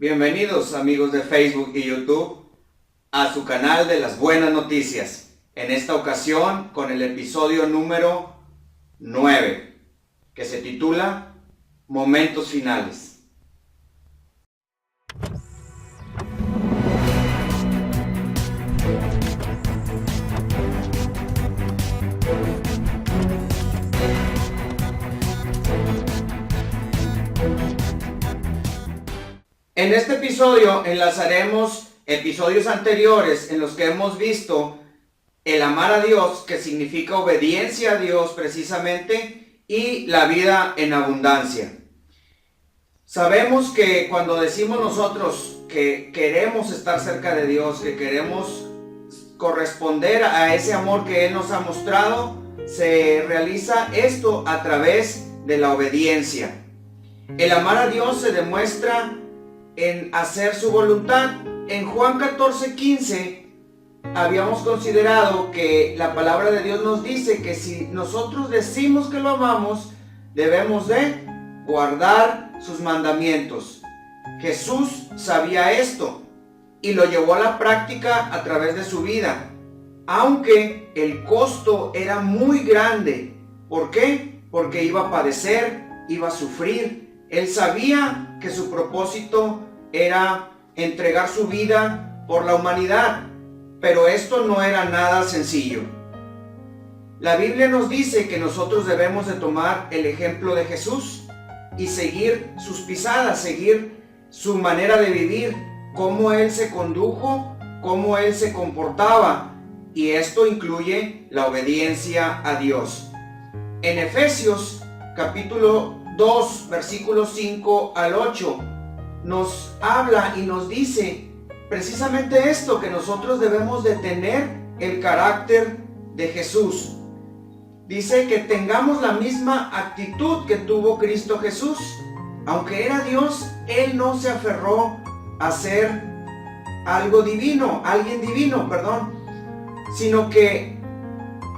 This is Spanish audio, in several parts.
Bienvenidos amigos de Facebook y YouTube a su canal de las buenas noticias. En esta ocasión con el episodio número 9, que se titula Momentos Finales. En este episodio enlazaremos episodios anteriores en los que hemos visto el amar a Dios, que significa obediencia a Dios precisamente, y la vida en abundancia. Sabemos que cuando decimos nosotros que queremos estar cerca de Dios, que queremos corresponder a ese amor que Él nos ha mostrado, se realiza esto a través de la obediencia. El amar a Dios se demuestra en hacer su voluntad. En Juan 14:15 habíamos considerado que la palabra de Dios nos dice que si nosotros decimos que lo amamos, debemos de guardar sus mandamientos. Jesús sabía esto y lo llevó a la práctica a través de su vida, aunque el costo era muy grande. ¿Por qué? Porque iba a padecer, iba a sufrir. Él sabía que su propósito era entregar su vida por la humanidad, pero esto no era nada sencillo. La Biblia nos dice que nosotros debemos de tomar el ejemplo de Jesús y seguir sus pisadas, seguir su manera de vivir, cómo Él se condujo, cómo Él se comportaba, y esto incluye la obediencia a Dios. En Efesios capítulo 2, versículos 5 al 8, nos habla y nos dice precisamente esto, que nosotros debemos de tener el carácter de Jesús. Dice que tengamos la misma actitud que tuvo Cristo Jesús. Aunque era Dios, Él no se aferró a ser alguien divino, sino que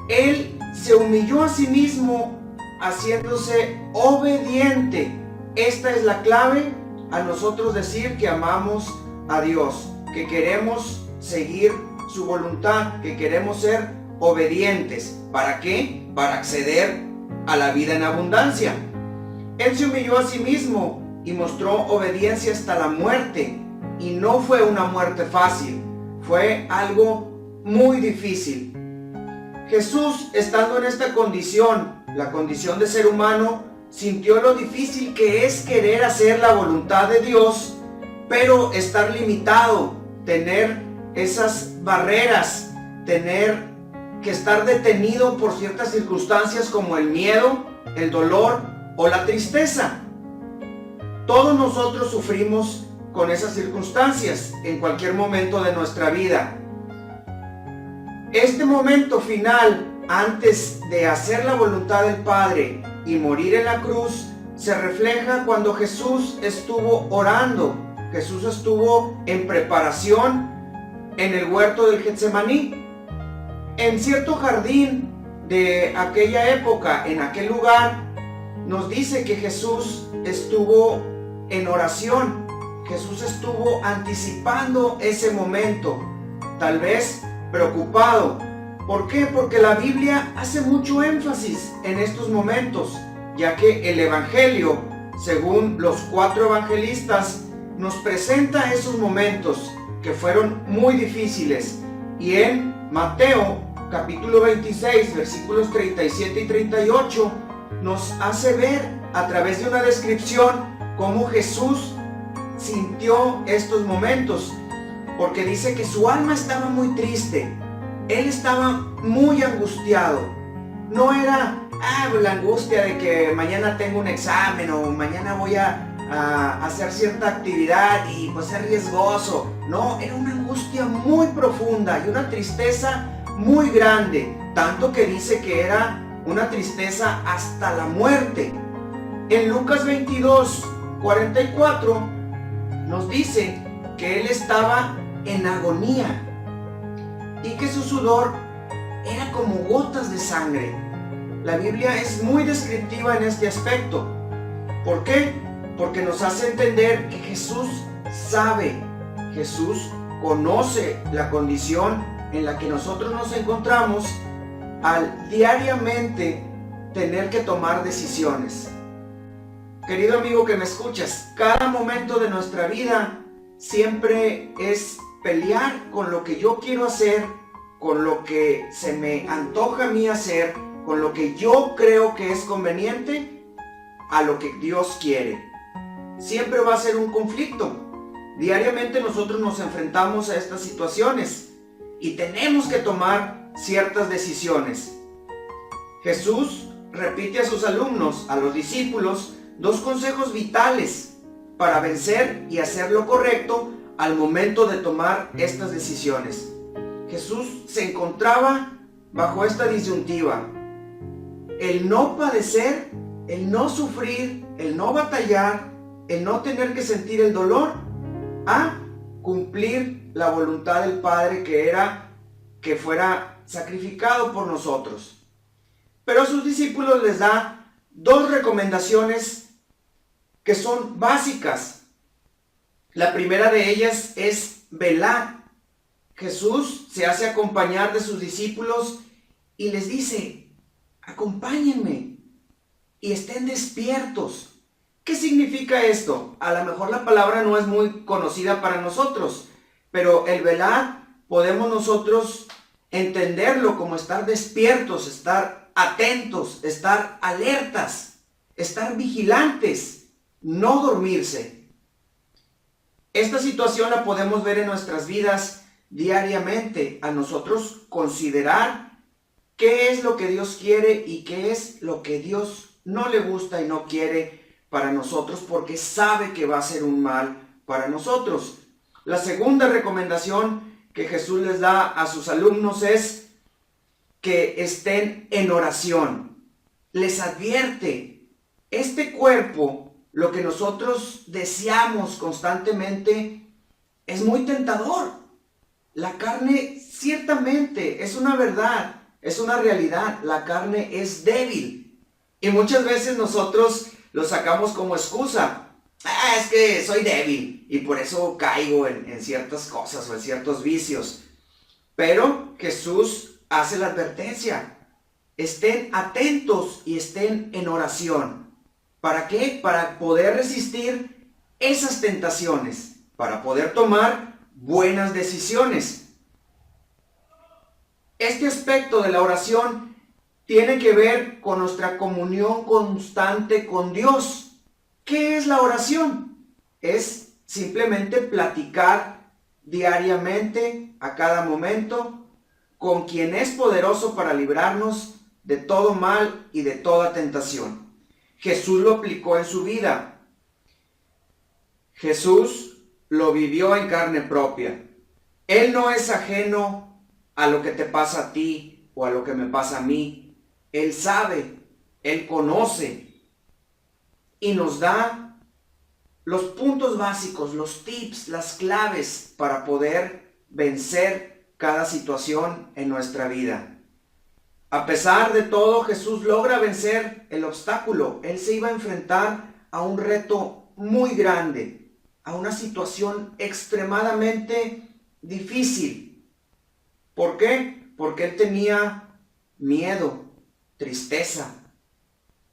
Él se humilló a sí mismo, haciéndose obediente. Esta es la clave a nosotros decir que amamos a Dios, que queremos seguir su voluntad, que queremos ser obedientes. ¿Para qué? Para acceder a la vida en abundancia. Él se humilló a sí mismo y mostró obediencia hasta la muerte, y no fue una muerte fácil, fue algo muy difícil. Jesús, estando en esta condición, la condición de ser humano, sintió lo difícil que es querer hacer la voluntad de Dios, pero estar limitado, tener esas barreras, tener que estar detenido por ciertas circunstancias como el miedo, el dolor o la tristeza. Todos nosotros sufrimos con esas circunstancias en cualquier momento de nuestra vida. Este momento final, antes de hacer la voluntad del Padre y morir en la cruz, se refleja cuando Jesús estuvo orando. Jesús estuvo en preparación en el huerto del Getsemaní. En cierto jardín de aquella época, en aquel lugar, nos dice que Jesús estuvo en oración. Jesús estuvo anticipando ese momento, tal vez preocupado. ¿Por qué? Porque la Biblia hace mucho énfasis en estos momentos, ya que el Evangelio, según los 4 evangelistas, nos presenta esos momentos que fueron muy difíciles. Y en Mateo capítulo 26, versículos 37 y 38, nos hace ver a través de una descripción cómo Jesús sintió estos momentos, porque dice que su alma estaba muy triste. Él estaba muy angustiado. No era la angustia de que mañana tengo un examen o mañana voy a hacer cierta actividad y pues es riesgoso. No, era una angustia muy profunda y una tristeza muy grande, tanto que dice que era una tristeza hasta la muerte. En Lucas 22, 44 nos dice que él estaba en agonía y que su sudor era como gotas de sangre. La Biblia es muy descriptiva en este aspecto. ¿Por qué? Porque nos hace entender que Jesús sabe, Jesús conoce la condición en la que nosotros nos encontramos al diariamente tener que tomar decisiones. Querido amigo que me escuchas, cada momento de nuestra vida siempre es pelear con lo que yo quiero hacer, con lo que se me antoja a mí hacer, con lo que yo creo que es conveniente, a lo que Dios quiere. Siempre va a ser un conflicto. Diariamente nosotros nos enfrentamos a estas situaciones y tenemos que tomar ciertas decisiones. Jesús repite a sus alumnos, a los discípulos, dos consejos vitales para vencer y hacer lo correcto al momento de tomar estas decisiones. Jesús se encontraba bajo esta disyuntiva: el no padecer, el no sufrir, el no batallar, el no tener que sentir el dolor, a cumplir la voluntad del Padre, que era que fuera sacrificado por nosotros. Pero a sus discípulos les da dos recomendaciones que son básicas. La primera de ellas es velar. Jesús se hace acompañar de sus discípulos y les dice: acompáñenme y estén despiertos. ¿Qué significa esto? A lo mejor la palabra no es muy conocida para nosotros, pero el velar podemos nosotros entenderlo como estar despiertos, estar atentos, estar alertas, estar vigilantes, no dormirse. Esta situación la podemos ver en nuestras vidas diariamente, a nosotros considerar qué es lo que Dios quiere y qué es lo que Dios no le gusta y no quiere para nosotros, porque sabe que va a ser un mal para nosotros. La segunda recomendación que Jesús les da a sus alumnos es que estén en oración. Les advierte: este cuerpo, lo que nosotros deseamos constantemente, es muy tentador. La carne ciertamente es una verdad, es una realidad. La carne es débil y muchas veces nosotros lo sacamos como excusa. Es que soy débil y por eso caigo en ciertas cosas o en ciertos vicios. Pero Jesús hace la advertencia: estén atentos y estén en oración. ¿Para qué? Para poder resistir esas tentaciones, para poder tomar buenas decisiones. Este aspecto de la oración tiene que ver con nuestra comunión constante con Dios. ¿Qué es la oración? Es simplemente platicar diariamente, a cada momento, con quien es poderoso para librarnos de todo mal y de toda tentación. Jesús lo aplicó en su vida. Jesús lo vivió en carne propia. Él no es ajeno a lo que te pasa a ti o a lo que me pasa a mí. Él sabe, Él conoce y nos da los puntos básicos, los tips, las claves para poder vencer cada situación en nuestra vida. A pesar de todo, Jesús logra vencer el obstáculo. Él se iba a enfrentar a un reto muy grande, a una situación extremadamente difícil. ¿Por qué? Porque él tenía miedo, tristeza.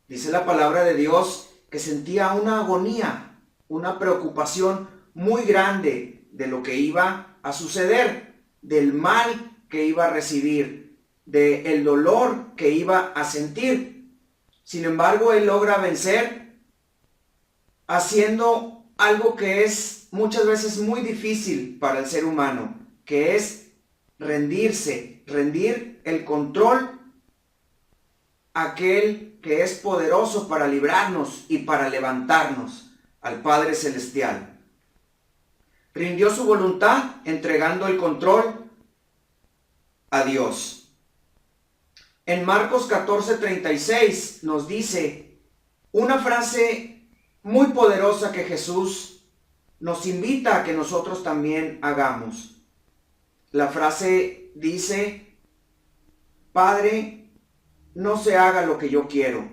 Dice la palabra de Dios que sentía una agonía, una preocupación muy grande de lo que iba a suceder, del mal que iba a recibir, del dolor que iba a sentir. Sin embargo, él logra vencer haciendo algo que es muchas veces muy difícil para el ser humano, que es rendirse, rendir el control a aquel que es poderoso para librarnos y para levantarnos, al Padre Celestial. Rindió su voluntad entregando el control a Dios. En Marcos 14:36 nos dice una frase muy poderosa que Jesús nos invita a que nosotros también hagamos. La frase dice: Padre, no se haga lo que yo quiero,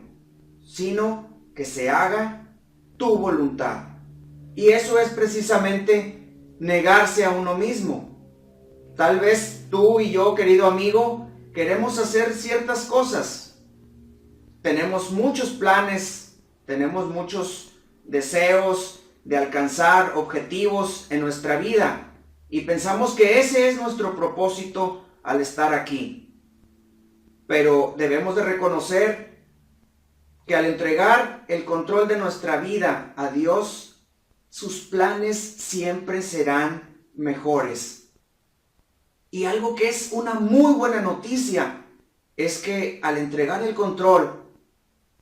sino que se haga tu voluntad. Y eso es precisamente negarse a uno mismo. Tal vez tú y yo, querido amigo, queremos hacer ciertas cosas. Tenemos muchos planes, tenemos muchos deseos de alcanzar objetivos en nuestra vida y pensamos que ese es nuestro propósito al estar aquí. Pero debemos de reconocer que al entregar el control de nuestra vida a Dios, sus planes siempre serán mejores. Y algo que es una muy buena noticia es que al entregar el control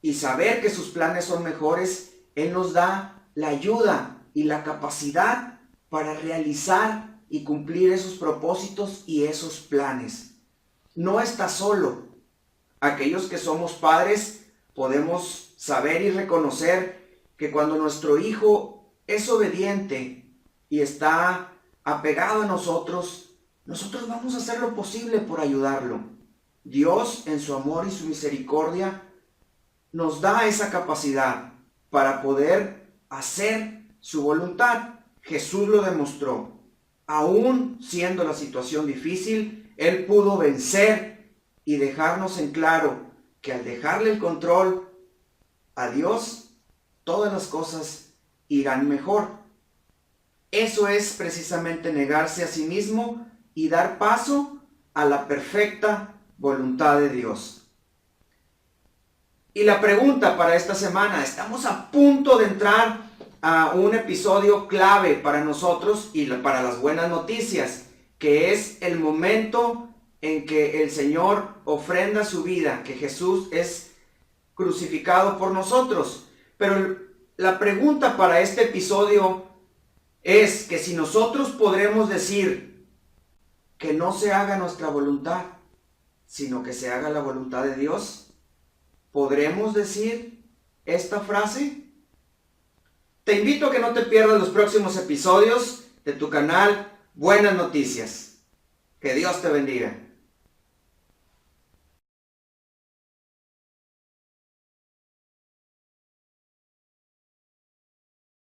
y saber que sus planes son mejores, Él nos da la ayuda y la capacidad para realizar y cumplir esos propósitos y esos planes. No está solo. Aquellos que somos padres podemos saber y reconocer que cuando nuestro hijo es obediente y está apegado a nosotros vamos a hacer lo posible por ayudarlo. Dios, en su amor y su misericordia, nos da esa capacidad para poder hacer su voluntad. Jesús lo demostró. Aún siendo la situación difícil, Él pudo vencer y dejarnos en claro que al dejarle el control a Dios, todas las cosas irán mejor. Eso es precisamente negarse a sí mismo y dar paso a la perfecta voluntad de Dios. Y la pregunta para esta semana, estamos a punto de entrar a un episodio clave para nosotros y para las buenas noticias, que es el momento en que el Señor ofrenda su vida, que Jesús es crucificado por nosotros. Pero la pregunta para este episodio es que si nosotros podremos decir que no se haga nuestra voluntad, sino que se haga la voluntad de Dios, ¿podremos decir esta frase? Te invito a que no te pierdas los próximos episodios de tu canal Buenas Noticias. Que Dios te bendiga.